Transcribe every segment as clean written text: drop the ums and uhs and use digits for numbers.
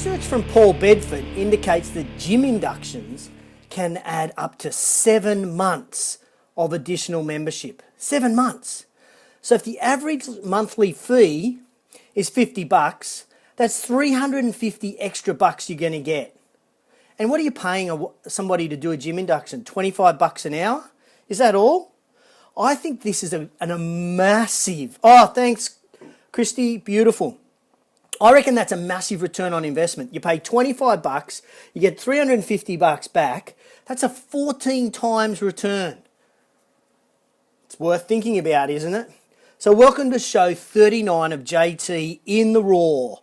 Research from Paul Bedford indicates that gym inductions can add up to 7 months of additional membership. 7 months. So if the average monthly fee is $50, that's 350 extra bucks you're going to get. And what are you paying somebody to do a gym induction? $25 an hour? Is that all? I think this is a massive... Oh, thanks, Christy. Beautiful. I reckon that's a massive return on investment. You pay $25, you get $350 back. That's a 14 times return. It's worth thinking about, isn't it? So welcome to show 39 of JT in the Raw.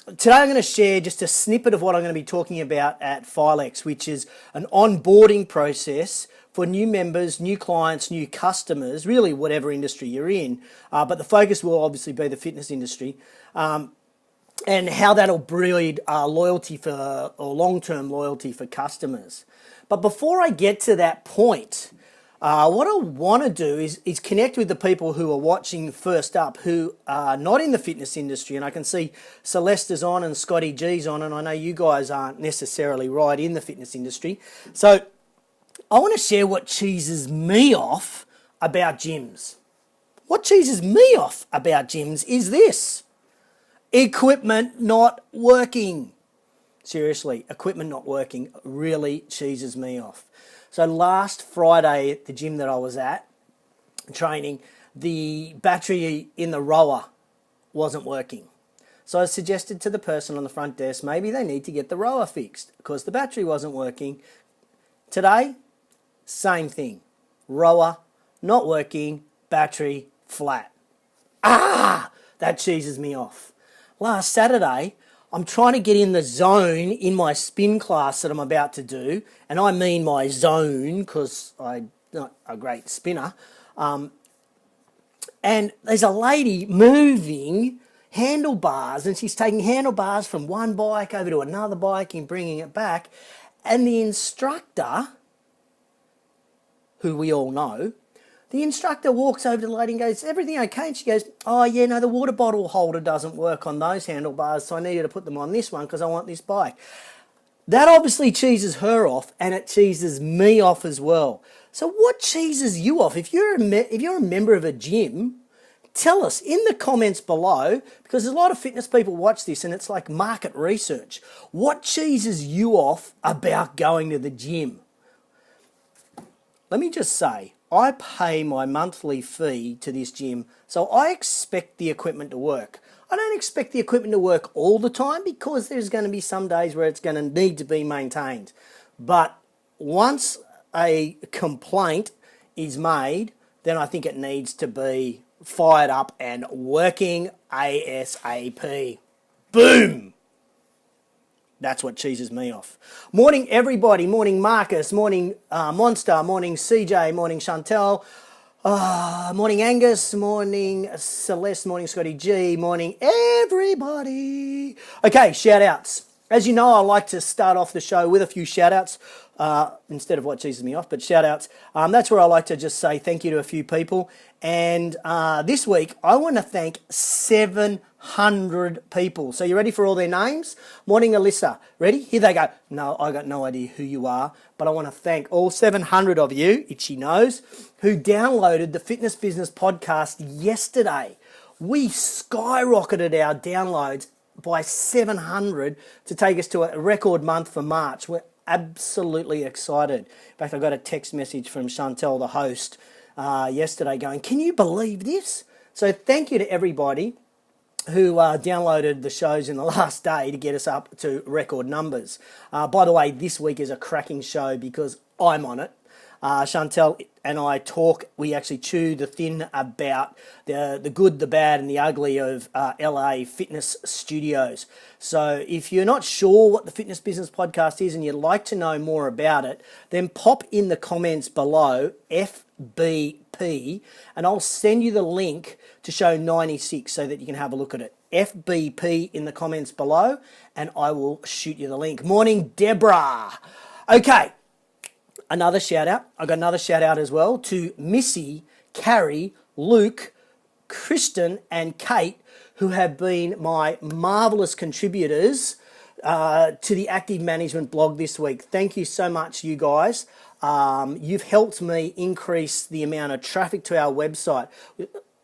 Today I'm going to share just a snippet of what I'm going to be talking about at Filex, which is an onboarding process for new members, new clients, new customers, really whatever industry you're in. But the focus will obviously be the fitness industry. And how that'll breed loyalty for, or long-term loyalty for customers. But before I get to that point, what I want to do is connect with the people who are watching first up, who are not in the fitness industry. And I can see Celeste is on and Scotty G's on, and I know you guys aren't necessarily right in the fitness industry. So I want to share what cheeses me off about gyms. What cheeses me off about gyms is this. Equipment not working. Seriously, equipment not working really cheeses me off. So last Friday at the gym that I was at, training, the battery in the rower wasn't working. So I suggested to the person on the front desk, maybe they need to get the rower fixed because the battery wasn't working. Today, same thing. Rower not working, battery flat. That cheeses me off. Last Saturday, I'm trying to get in the zone in my spin class that I'm about to do, and I mean my zone because I'm not a great spinner. And there's a lady moving handlebars, and she's taking handlebars from one bike over to another bike and bringing it back. And the instructor, who we all know, the instructor walks over to the lady and goes, everything okay? And she goes, oh yeah, no, the water bottle holder doesn't work on those handlebars, so I needed to put them on this one because I want this bike. That obviously cheeses her off, and it cheeses me off as well. So what cheeses you off? If you're a member of a gym, tell us in the comments below, because there's a lot of fitness people watch this and it's like market research. What cheeses you off about going to the gym? Let me just say, I pay my monthly fee to this gym, so I expect the equipment to work. I don't expect the equipment to work all the time because there's going to be some days where it's going to need to be maintained. But once a complaint is made, then I think it needs to be fired up and working ASAP. Boom! That's what cheeses me off. Morning, everybody. Morning, Marcus. Morning, Monster. Morning, CJ. Morning, Chantel. Morning, Angus. Morning, Celeste. Morning, Scotty G. Morning, everybody. Okay, shout-outs. As you know, I like to start off the show with a few shout-outs instead of what cheeses me off, but shout-outs. That's where I like to just say thank you to a few people. And this week, I want to thank 700 people. So you ready for all their names? Morning, Alyssa. Ready? Here they go. No, I got no idea who you are, but I want to thank all 700 of you, Itchy Nose, who downloaded the Fitness Business Podcast yesterday. We skyrocketed our downloads by 700 to take us to a record month for March. We're absolutely excited. In fact, I got a text message from Chantel, the host, yesterday going, can you believe this? So thank you to everybody who downloaded the shows in the last day to get us up to record numbers. By the way, this week is a cracking show because I'm on it. Chantel and I talk, we actually chew the thin about the good, the bad and the ugly of LA fitness studios. So if you're not sure what the Fitness Business Podcast is and you'd like to know more about it, then pop in the comments below FBP and I'll send you the link to show 96 so that you can have a look at it. FBP in the comments below and I will shoot you the link. Morning, Deborah. Okay. Another shout out. I got another shout out as well to Missy, Carrie, Luke, Kristen and Kate, who have been my marvellous contributors to the Active Management blog this week. Thank you so much, you guys. You've helped me increase the amount of traffic to our website.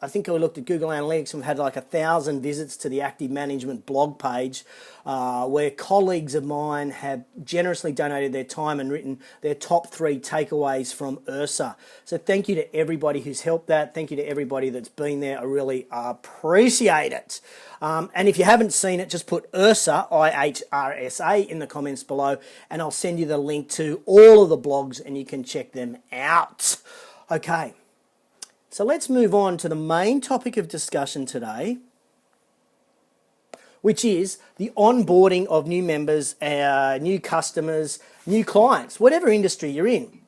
I think I looked at Google Analytics and we've had like 1,000 visits to the Active Management blog page, where colleagues of mine have generously donated their time and written their top 3 takeaways from URSA. So thank you to everybody who's helped that. Thank you to everybody that's been there. I really appreciate it. And if you haven't seen it, just put URSA, IHRSA, in the comments below, and I'll send you the link to all of the blogs and you can check them out. Okay. So let's move on to the main topic of discussion today, which is the onboarding of new members, new customers, new clients, whatever industry you're in.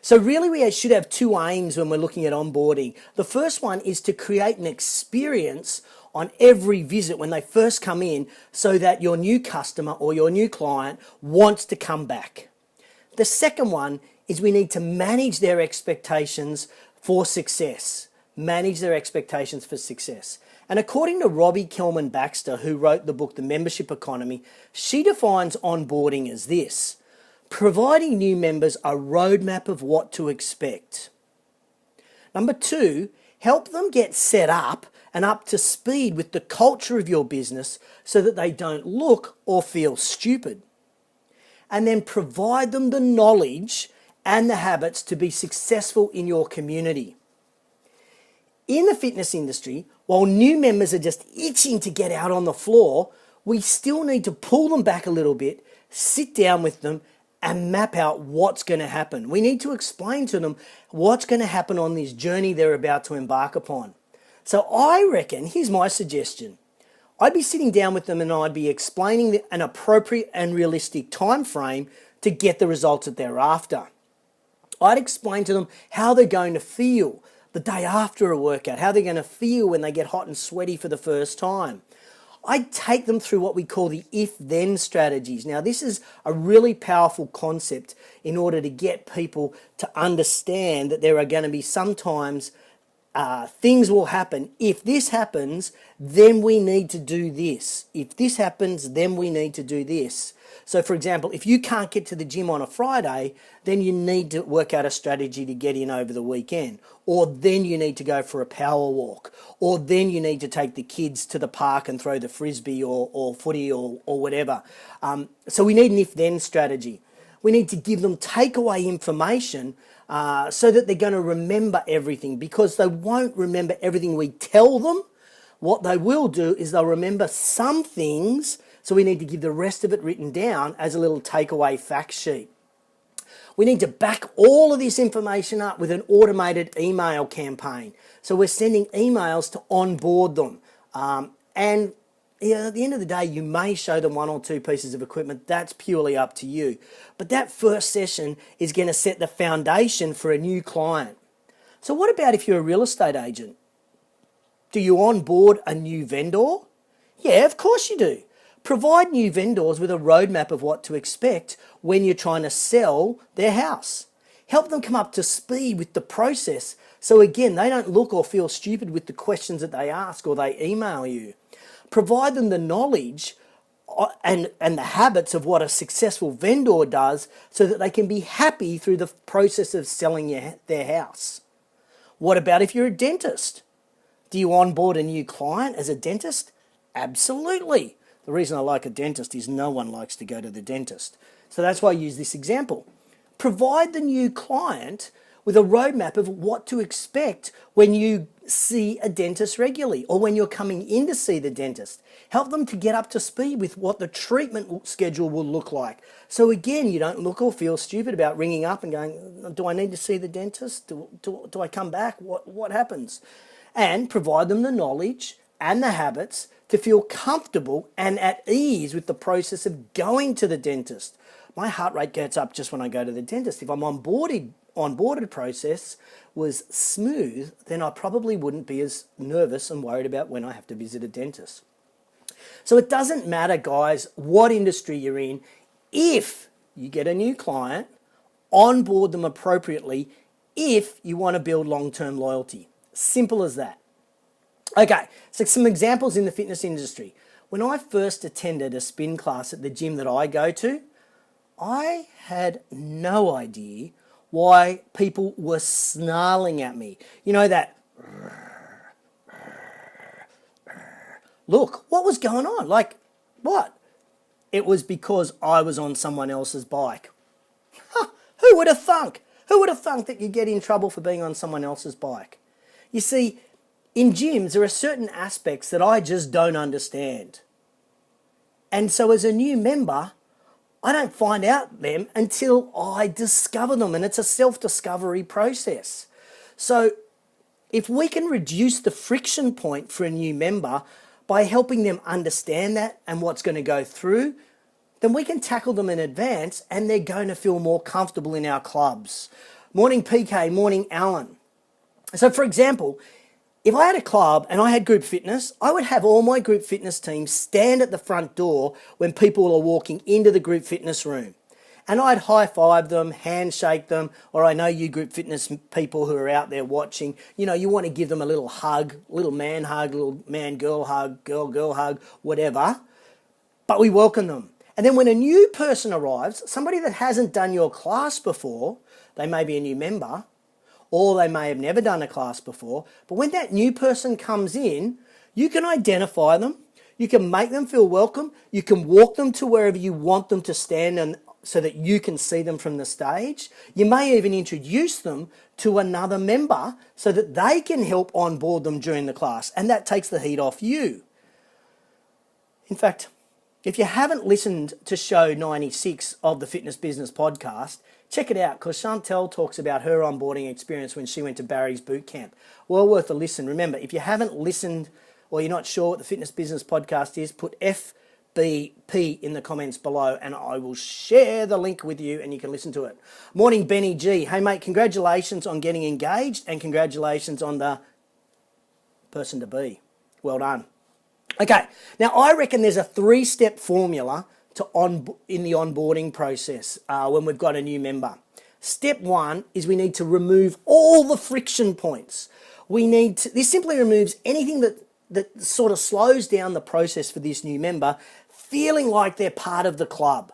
So really we should have 2 aims when we're looking at onboarding. The first one is to create an experience on every visit when they first come in so that your new customer or your new client wants to come back. The second one is we need to manage their expectations for success. Manage their expectations for success. And according to Robbie Kelman Baxter, who wrote the book The Membership Economy, she defines onboarding as this: providing new members a roadmap of what to expect. Number 2, help them get set up and up to speed with the culture of your business so that they don't look or feel stupid. And then provide them the knowledge and the habits to be successful in your community. In the fitness industry, while new members are just itching to get out on the floor, we still need to pull them back a little bit, sit down with them, and map out what's going to happen. We need to explain to them what's going to happen on this journey they're about to embark upon. So I reckon, here's my suggestion. I'd be sitting down with them and I'd be explaining an appropriate and realistic time frame to get the results that they're after. I'd explain to them how they're going to feel the day after a workout, how they're going to feel when they get hot and sweaty for the first time. I'd take them through what we call the if-then strategies. Now, this is a really powerful concept in order to get people to understand that there are going to be sometimes things will happen. If this happens, then we need to do this. If this happens, then we need to do this. So, for example, if you can't get to the gym on a Friday, then you need to work out a strategy to get in over the weekend. Or then you need to go for a power walk. Or then you need to take the kids to the park and throw the frisbee or footy or whatever. So we need an if-then strategy. We need to give them takeaway information so that they're going to remember everything, because they won't remember everything we tell them. What they will do is they'll remember some things, so we need to give the rest of it written down as a little takeaway fact sheet. We need to back all of this information up with an automated email campaign. So we're sending emails to onboard them. And at the end of the day, you may show them 1 or 2 pieces of equipment. That's purely up to you. But that first session is going to set the foundation for a new client. So what about if you're a real estate agent? Do you onboard a new vendor? Yeah, of course you do. Provide new vendors with a roadmap of what to expect when you're trying to sell their house. Help them come up to speed with the process so, again, they don't look or feel stupid with the questions that they ask or they email you. Provide them the knowledge and the habits of what a successful vendor does so that they can be happy through the process of selling their house. What about if you're a dentist? Do you onboard a new client as a dentist? Absolutely. The reason I like a dentist is no one likes to go to the dentist. So that's why I use this example. Provide the new client with a roadmap of what to expect when you see a dentist regularly or when you're coming in to see the dentist. Help them to get up to speed with what the treatment schedule will look like. So again, you don't look or feel stupid about ringing up and going, do I need to see the dentist? Do I come back? What happens? And provide them the knowledge and the habits to feel comfortable and at ease with the process of going to the dentist. My heart rate gets up just when I go to the dentist. If I'm onboarded process was smooth, then I probably wouldn't be as nervous and worried about when I have to visit a dentist. So it doesn't matter, guys, what industry you're in. If you get a new client, onboard them appropriately if you want to build long-term loyalty. Simple as that. Okay, so some examples in the fitness industry. When I first attended a spin class at the gym that I go to, I had no idea why people were snarling at me. You know that, look, what was going on? Like, what? It was because I was on someone else's bike. Who would have thunk? Who would have thunk that you get in trouble for being on someone else's bike? You see, in gyms, there are certain aspects that I just don't understand. And so as a new member, I don't find out them until I discover them, and it's a self-discovery process. So if we can reduce the friction point for a new member by helping them understand that and what's going to go through, then we can tackle them in advance and they're going to feel more comfortable in our clubs. Morning PK, morning Alan. So for example, if I had a club and I had group fitness, I would have all my group fitness teams stand at the front door when people are walking into the group fitness room. And I'd high-five them, handshake them, or I know you group fitness people who are out there watching, you know, you want to give them a little hug, little man hug, little man-girl hug, girl-girl hug, whatever. But we welcome them. And then when a new person arrives, somebody that hasn't done your class before, they may be a new member, or they may have never done a class before, but when that new person comes in, you can identify them, you can make them feel welcome, you can walk them to wherever you want them to stand and so that you can see them from the stage. You may even introduce them to another member so that they can help onboard them during the class, and that takes the heat off you. In fact, if you haven't listened to show 96 of the Fitness Business Podcast, check it out, because Chantel talks about her onboarding experience when she went to Barry's boot camp. Well worth a listen. Remember, if you haven't listened or you're not sure what the Fitness Business Podcast is, put FBP in the comments below and I will share the link with you and you can listen to it. Morning, Benny G. Hey, mate, congratulations on getting engaged and congratulations on the person to be. Well done. Okay, now I reckon there's a 3-step formula in the onboarding process when we've got a new member. Step 1 is we need to remove all the friction points. This simply removes anything that sort of slows down the process for this new member, feeling like they're part of the club.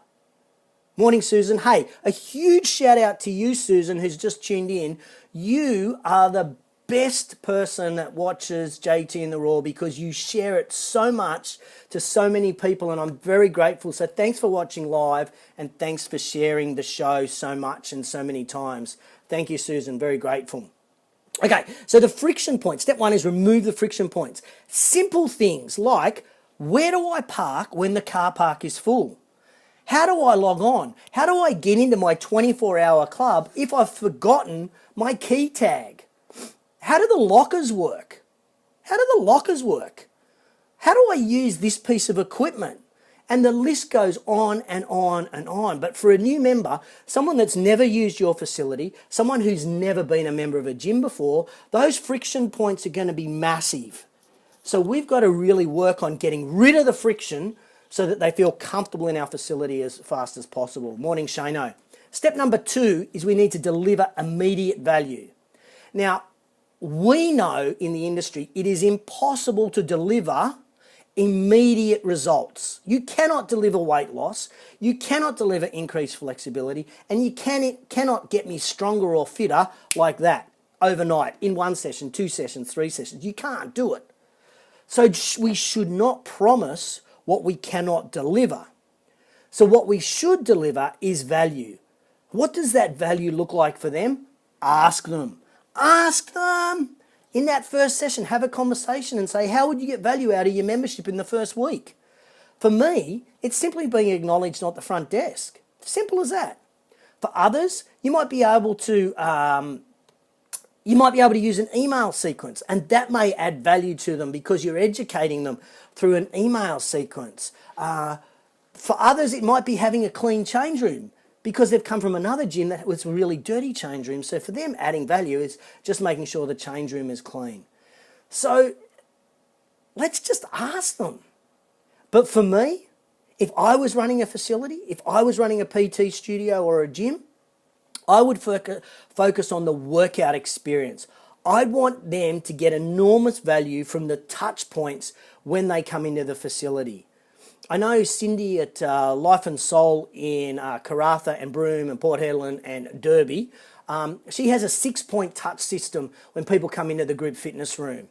Morning, Susan. Hey, a huge shout out to you, Susan, who's just tuned in. You are the best person that watches JTInTheRaw because you share it so much to so many people, and I'm very grateful. So thanks for watching live and thanks for sharing the show so much and so many times. Thank you, Susan. Very grateful. Okay, so the friction point. Step 1 is remove the friction points. Simple things like, where do I park when the car park is full? How do I log on? How do I get into my 24-hour club if I've forgotten my key tag? How do the lockers work? How do the lockers work? How do I use this piece of equipment? And the list goes on and on and on. But for a new member, someone that's never used your facility, someone who's never been a member of a gym before, those friction points are going to be massive. So we've got to really work on getting rid of the friction so that they feel comfortable in our facility as fast as possible. Morning, Shano. Step number 2 is we need to deliver immediate value. Now, we know in the industry it is impossible to deliver immediate results. You cannot deliver weight loss, you cannot deliver increased flexibility, and you cannot get me stronger or fitter like that overnight in 1 session, 2 sessions, 3 sessions. You can't do it. So we should not promise what we cannot deliver. So what we should deliver is value. What does that value look like for them? Ask them. Ask them. In that first session, have a conversation and say, how would you get value out of your membership in the first week? For me, it's simply being acknowledged at the front desk. Simple as that. For others, you might be able to use an email sequence, and that may add value to them because you're educating them through an email sequence. For others, it might be having a clean change room, because they've come from another gym that was a really dirty change room. So for them, adding value is just making sure the change room is clean. So let's just ask them. But for me, if I was running a facility, if I was running a PT studio or a gym, I would focus on the workout experience. I want them to get enormous value from the touch points when they come into the facility. I know Cindy at Life and Soul in Karratha and Broome and Port Hedland and Derby, she has a 6-point touch system when people come into the group fitness room.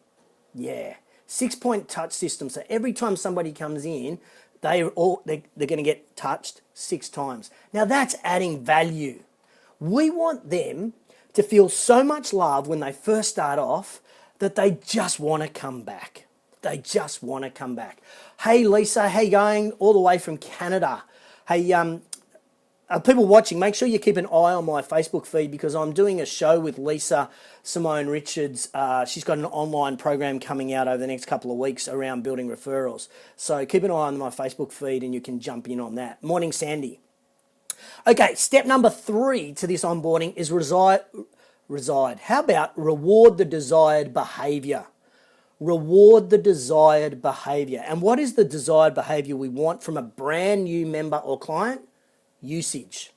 Yeah, 6-point touch system. So every time somebody comes in, they're going to get touched 6 times. Now that's adding value. We want them to feel so much love when they first start off that they just want to come back. They just want to come back. Hey Lisa, how you going? All the way from Canada. Hey, people watching, make sure you keep an eye on my Facebook feed because I'm doing a show with Lisa Simone Richards. She's got an online program coming out over the next couple of weeks around building referrals. So keep an eye on my Facebook feed and you can jump in on that. Morning, Sandy. Okay, step number 3 to this onboarding is reside. How about reward the desired behavior? Reward the desired behavior. And what is the desired behavior we want from a brand new member or client? Usage.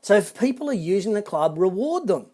So if people are using the club, reward them.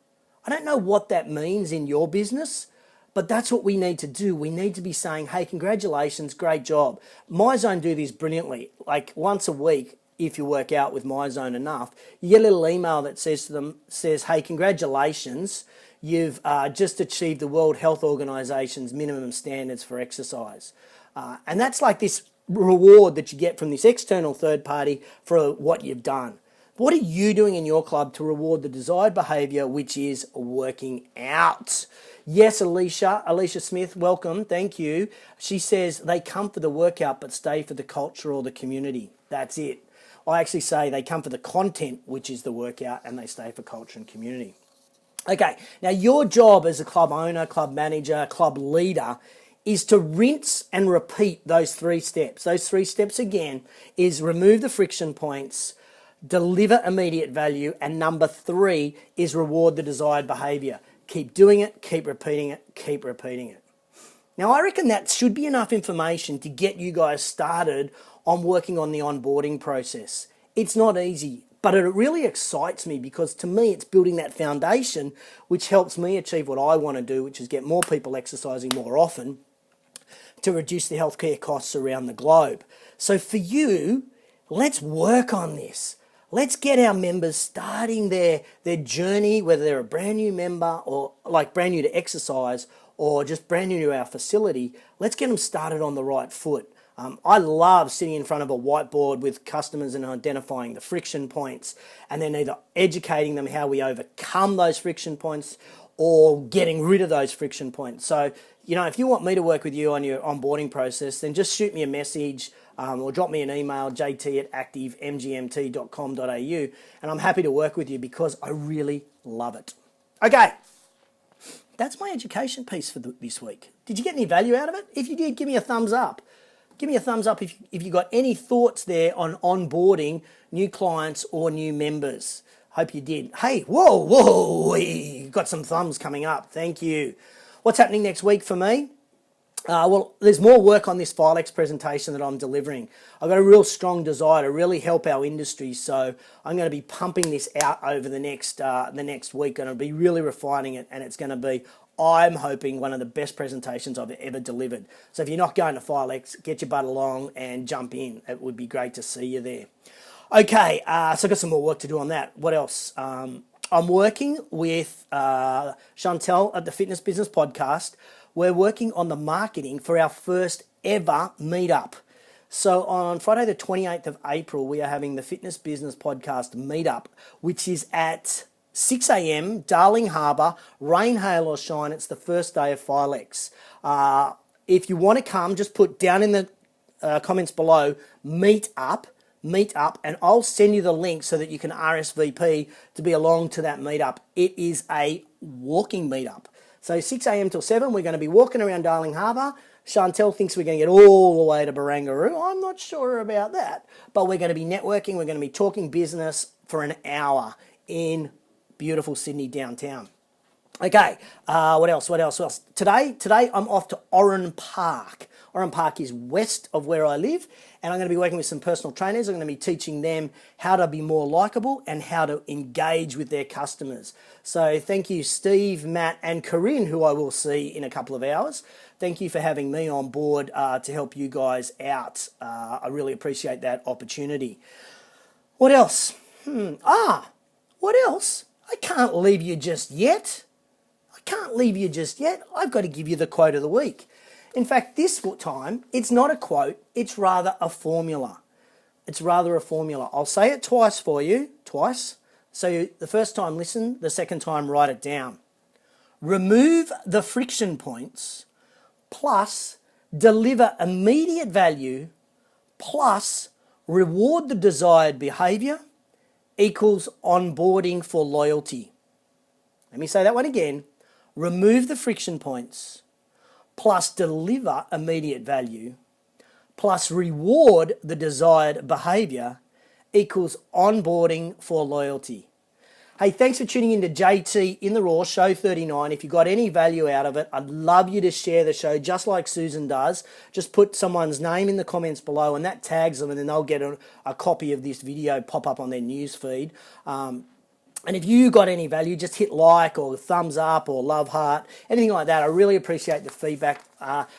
I don't know what that means in your business, but that's what we need to do. We need to be saying, hey, congratulations, great job. MyZone do this brilliantly. Like once a week, if you work out with MyZone enough, you get a little email that says to them, hey, congratulations, you've just achieved the World Health Organization's minimum standards for exercise. And that's like this reward that you get from this external third party for what you've done. What are you doing in your club to reward the desired behavior, which is working out? Yes, Alicia Smith, welcome, thank you. She says they come for the workout but stay for the culture or the community. That's it. I actually say they come for the content, which is the workout, and they stay for culture and community. Okay, now your job as a club owner, club manager, club leader is to rinse and repeat those 3 steps. Those 3 steps again is remove the friction points, deliver immediate value, and number 3 is reward the desired behavior. Keep doing it, keep repeating it, keep repeating it. Now I reckon that should be enough information to get you guys started on working on the onboarding process. It's not easy, but it really excites me because to me it's building that foundation which helps me achieve what I want to do, which is get more people exercising more often to reduce the healthcare costs around the globe. So for you, let's work on this. Let's get our members starting their journey, whether they're a brand new member or like brand new to exercise or just brand new to our facility. Let's get them started on the right foot. I love sitting in front of a whiteboard with customers and identifying the friction points and then either educating them how we overcome those friction points or getting rid of those friction points. So, you know, if you want me to work with you on your onboarding process, then just shoot me a message or drop me an email, jt@activemgmt.com.au, and I'm happy to work with you because I really love it. Okay, that's my education piece for this week. Did you get any value out of it? If you did, give me a thumbs up. Give me a thumbs up if you got any thoughts there on onboarding new clients or new members. Hope you did. Hey, whoa, got some thumbs coming up. Thank you. What's happening next week for me? Well, there's more work on this Filex presentation that I'm delivering. I've got a real strong desire to really help our industry, so I'm going to be pumping this out over the next week, and I'll be really refining it, and it's going to be, I'm hoping, one of the best presentations I've ever delivered. So if you're not going to Filex, get your butt along and jump in. It would be great to see you there. Okay, so I've got some more work to do on that. What else? I'm working with Chantel at the Fitness Business Podcast. We're working on the marketing for our first ever meetup. So on Friday the 28th of April, we are having the Fitness Business Podcast meetup, which is at 6 a.m, Darling Harbour, rain, hail or shine. It's the first day of Filex. If you want to come, just put down in the comments below, meet up, and I'll send you the link so that you can RSVP to be along to that meetup. It is a walking meetup. So 6 a.m. till 7, we're going to be walking around Darling Harbour. Chantel thinks we're going to get all the way to Barangaroo. I'm not sure about that. But we're going to be networking. We're going to be talking business for an hour in beautiful Sydney downtown. Okay, what else? What else? What else? Today I'm off to Oran Park. Oran Park is west of where I live, and I'm going to be working with some personal trainers. I'm going to be teaching them how to be more likable and how to engage with their customers. So thank you, Steve, Matt, and Corinne, who I will see in a couple of hours. Thank you for having me on board to help you guys out. I really appreciate that opportunity. What else? What else? I can't leave you just yet. I've got to give you the quote of the week. In fact, this time, it's not a quote, it's rather a formula. I'll say it twice for you, So the first time listen, the second time write it down. Remove the friction points, plus deliver immediate value, plus reward the desired behavior, equals onboarding for loyalty. Let me say that one again. Remove the friction points, plus deliver immediate value, plus reward the desired behavior, equals onboarding for loyalty. Hey, thanks for tuning in to JT in the Raw, show 39. If you got any value out of it, I'd love you to share the show just like Susan does. Just put someone's name in the comments below and that tags them, and then they'll get a copy of this video pop up on their news feed. And if you got any value, just hit like or thumbs up or love heart, anything like that. I really appreciate the feedback.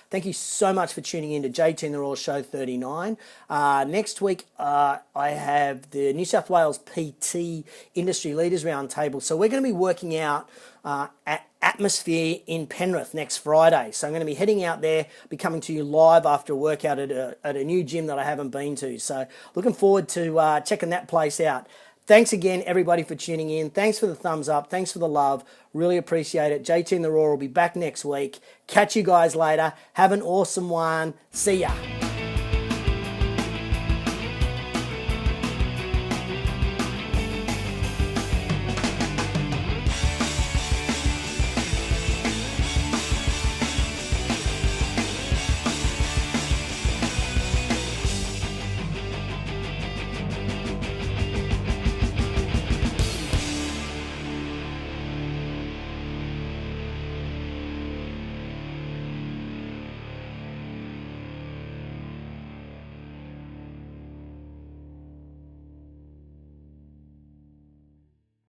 Thank you so much for tuning in to JT in the Raw Show 39. Next week, I have the New South Wales PT Industry Leaders Roundtable. So we're going to be working out at Atmosphere in Penrith next Friday. So I'm going to be heading out there, be coming to you live after a workout at a new gym that I haven't been to. So looking forward to checking that place out. Thanks again, everybody, for tuning in. Thanks for the thumbs up. Thanks for the love. Really appreciate it. JT in the Raw will be back next week. Catch you guys later. Have an awesome one. See ya.